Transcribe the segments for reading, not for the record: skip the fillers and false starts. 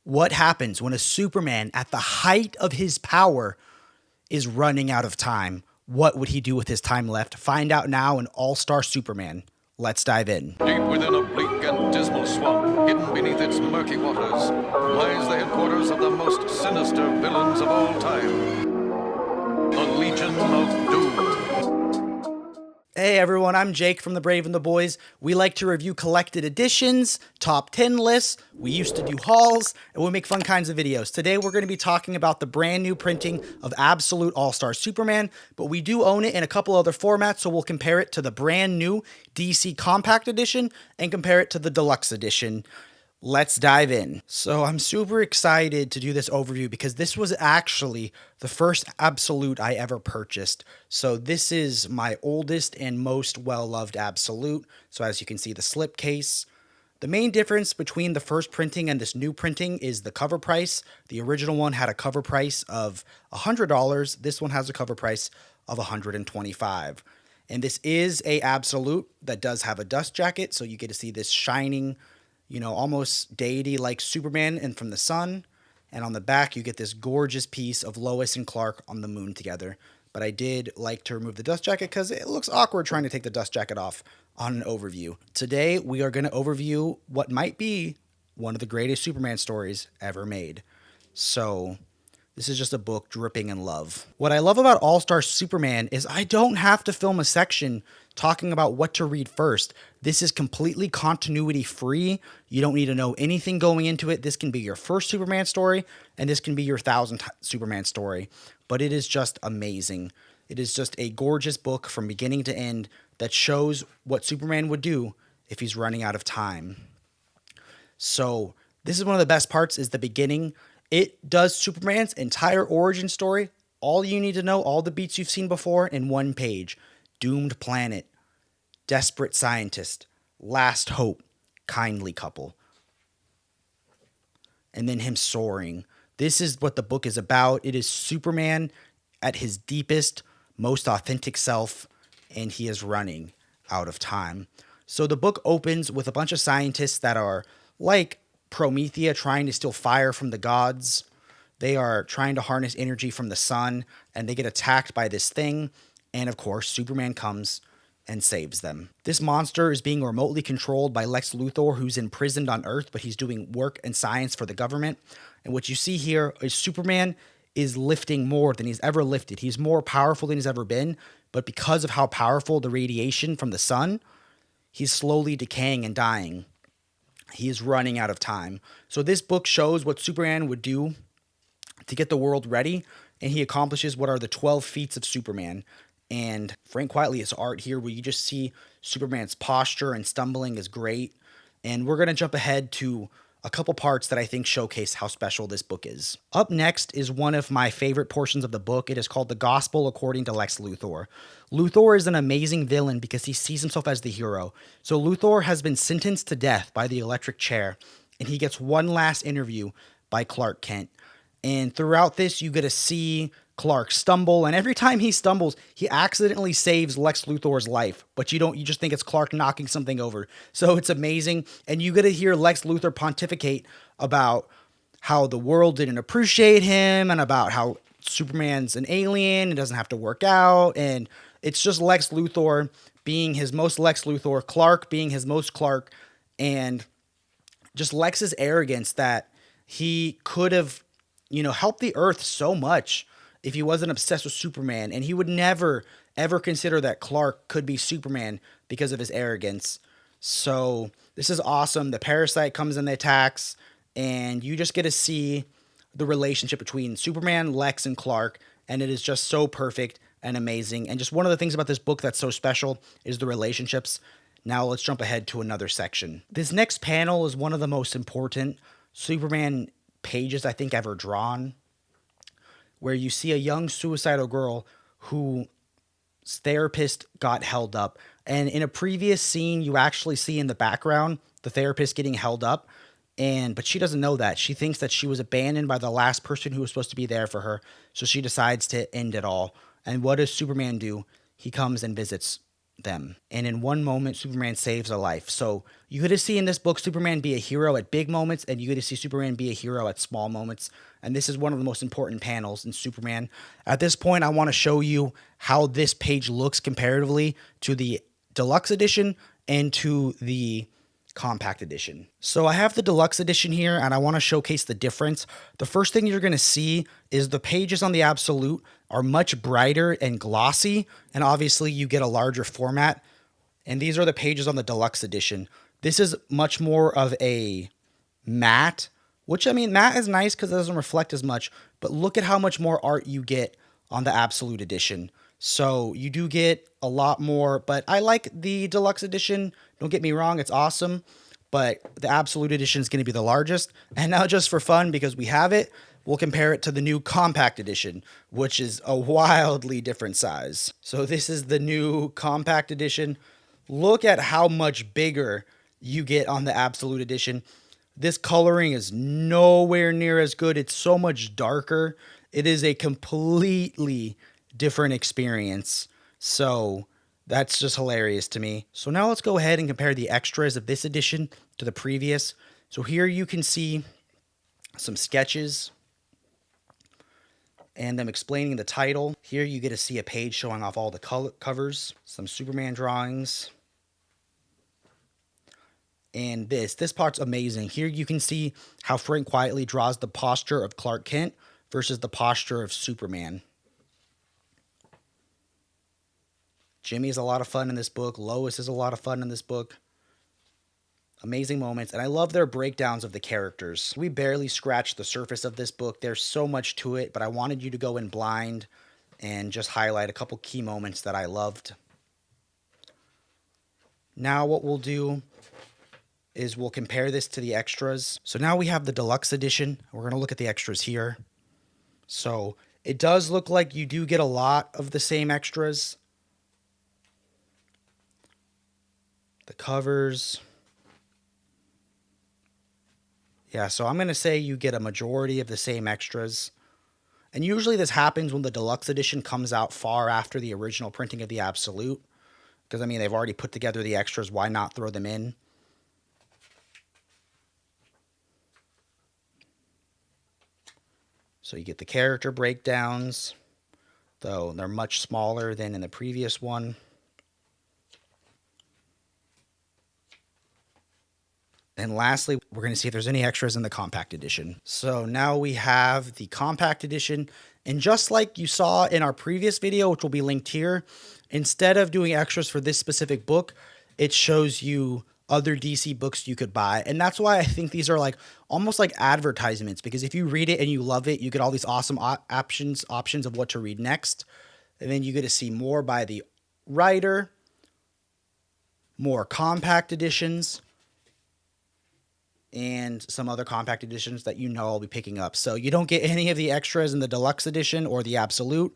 What happens when a Superman at the height of his power is running out of time? What would he do with his time left? Find out now in All-Star Superman. Let's dive in. Deep within a bleak and dismal swamp, hidden beneath its murky waters, lies the headquarters of the most sinister villains of all time, the Legion of Doom. Hey everyone, I'm Jake from the Brave and the Boys. We like to review collected editions, top 10 lists, we used to do hauls, and we make fun kinds of videos. Today we're going to be talking about the brand new printing of Absolute All-Star Superman, but we do own it in a couple other formats, so we'll compare it to the brand new DC Compact edition and compare it to the Deluxe edition. Let's dive in. So I'm super excited to do this overview because this was actually the first Absolute I ever purchased. So this is my oldest and most well-loved Absolute. So as you can see, the slipcase. The main difference between the first printing and this new printing is the cover price. The original one had a cover price of $100. This one has a cover price of $125. And this is a Absolute that does have a dust jacket, so you get to see this shining, almost deity-like Superman and from the sun. And on the back, you get this gorgeous piece of Lois and Clark on the moon together. But I did like to remove the dust jacket because it looks awkward trying to take the dust jacket off on an overview. Today, we are going to overview what might be one of the greatest Superman stories ever made. So this is just a book dripping in love. What I love about All-Star Superman is I don't have to film a section talking about what to read first. This is completely continuity free. You don't need to know anything going into it. This can be your first Superman story, and this can be your 1000th Superman story. But it is just amazing. It is just a gorgeous book from beginning to end that shows what Superman would do if he's running out of time. So this is one of the best parts, is the beginning. It does Superman's entire origin story, all you need to know, all the beats you've seen before, in one page. Doomed planet, desperate scientist, last hope, kindly couple. And then him soaring. This is what the book is about. It is Superman at his deepest, most authentic self, and he is running out of time. So the book opens with a bunch of scientists that are like Promethea, trying to steal fire from the gods. They are trying to harness energy from the sun, and they get attacked by this thing. And of course, Superman comes and saves them. This monster is being remotely controlled by Lex Luthor, who's imprisoned on Earth, but he's doing work and science for the government. And what you see here is Superman is lifting more than he's ever lifted. He's more powerful than he's ever been, but because of how powerful the radiation from the sun, he's slowly decaying and dying. He is running out of time. So this book shows what Superman would do to get the world ready, and he accomplishes what are the 12 feats of Superman. And Frank Quitely's art here, where you just see Superman's posture and stumbling, is great. And we're going to jump ahead to a couple parts that I think showcase how special this book is. Up next is one of my favorite portions of the book. It is called The Gospel According to Lex Luthor. Luthor is an amazing villain because he sees himself as the hero. So Luthor has been sentenced to death by the electric chair, and he gets one last interview by Clark Kent. And throughout this, you get to see Clark stumble, and every time he stumbles, he accidentally saves Lex Luthor's life, but you just think it's Clark knocking something over. So it's amazing, and you get to hear Lex Luthor pontificate about how the world didn't appreciate him, and about how Superman's an alien and doesn't have to work out, and it's just Lex Luthor being his most Lex Luthor, Clark being his most Clark, and just Lex's arrogance that he could have, helped the Earth so much if he wasn't obsessed with Superman, and he would never, ever consider that Clark could be Superman because of his arrogance. So this is awesome. The parasite comes and attacks, and you just get to see the relationship between Superman, Lex, and Clark, and it is just so perfect and amazing. And just one of the things about this book that's so special is the relationships. Now let's jump ahead to another section. This next panel is one of the most important Superman pages I think ever drawn, where you see a young suicidal girl whose therapist got held up. And in a previous scene, you actually see in the background the therapist getting held up, but she doesn't know that. She thinks that she was abandoned by the last person who was supposed to be there for her, so she decides to end it all. And what does Superman do? He comes and visits them. And in one moment, Superman saves a life. So you get to see in this book Superman be a hero at big moments, and you get to see Superman be a hero at small moments. And this is one of the most important panels in Superman. At this point, I want to show you how this page looks comparatively to the Deluxe edition and to the Compact edition. So I have the Deluxe edition here, and I want to showcase the difference. The first thing you're going to see is the pages on the Absolute are much brighter and glossy, and obviously you get a larger format. And these are the pages on the Deluxe edition. This is much more of a matte, which, I mean, matte is nice because it doesn't reflect as much, but look at how much more art you get on the Absolute edition. So you do get a lot more, but I like the Deluxe edition. Don't get me wrong, it's awesome, but the Absolute edition is going to be the largest. And now, just for fun, because we have it, we'll compare it to the new Compact edition, which is a wildly different size. So this is the new Compact edition. Look at how much bigger you get on the Absolute edition. This coloring is nowhere near as good. It's so much darker. It is a completely different experience. So that's just hilarious to me. So now let's go ahead and compare the extras of this edition to the previous. So here you can see some sketches and them explaining the title. Here you get to see a page showing off all the covers, some Superman drawings. And this part's amazing. Here you can see how Frank quietly draws the posture of Clark Kent versus the posture of Superman. Jimmy is a lot of fun in this book. Lois is a lot of fun in this book. Amazing moments. And I love their breakdowns of the characters. We barely scratched the surface of this book. There's so much to it, but I wanted you to go in blind and just highlight a couple key moments that I loved. Now what we'll do is we'll compare this to the extras. So now we have the Deluxe edition. We're going to look at the extras here. So it does look like you do get a lot of the same extras. The covers. Yeah, so I'm going to say you get a majority of the same extras. And usually this happens when the Deluxe edition comes out far after the original printing of the Absolute. Because, I mean, they've already put together the extras. Why not throw them in? So you get the character breakdowns, though they're much smaller than in the previous one. And lastly, we're going to see if there's any extras in the Compact edition. So now we have the Compact edition. And just like you saw in our previous video, which will be linked here, instead of doing extras for this specific book, it shows you other DC books you could buy. And that's why I think these are like almost like advertisements, because if you read it and you love it, you get all these awesome options of what to read next. And then you get to see more by the writer, more compact editions, and some other compact editions that you know I'll be picking up. So you don't get any of the extras in the Deluxe edition or the Absolute,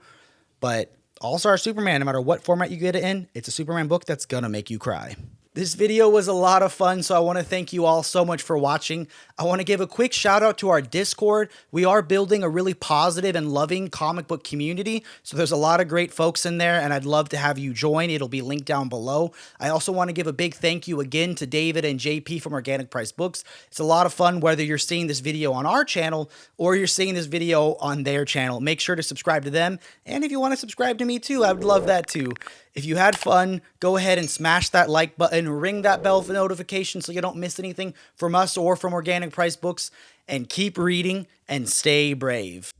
but All-Star Superman, no matter what format you get it in, it's a Superman book that's gonna make you cry. This video was a lot of fun, so I want to thank you all so much for watching. I want to give a quick shout out to our Discord. We are building a really positive and loving comic book community, so there's a lot of great folks in there, and I'd love to have you join. It'll be linked down below. I also want to give a big thank you again to David and JP from Organic Price Books. It's a lot of fun whether you're seeing this video on our channel or you're seeing this video on their channel. Make sure to subscribe to them, and if you want to subscribe to me too, I would love that too. If you had fun, go ahead and smash that like button, ring that bell for notifications so you don't miss anything from us or from Organic Price Books, and keep reading and stay brave.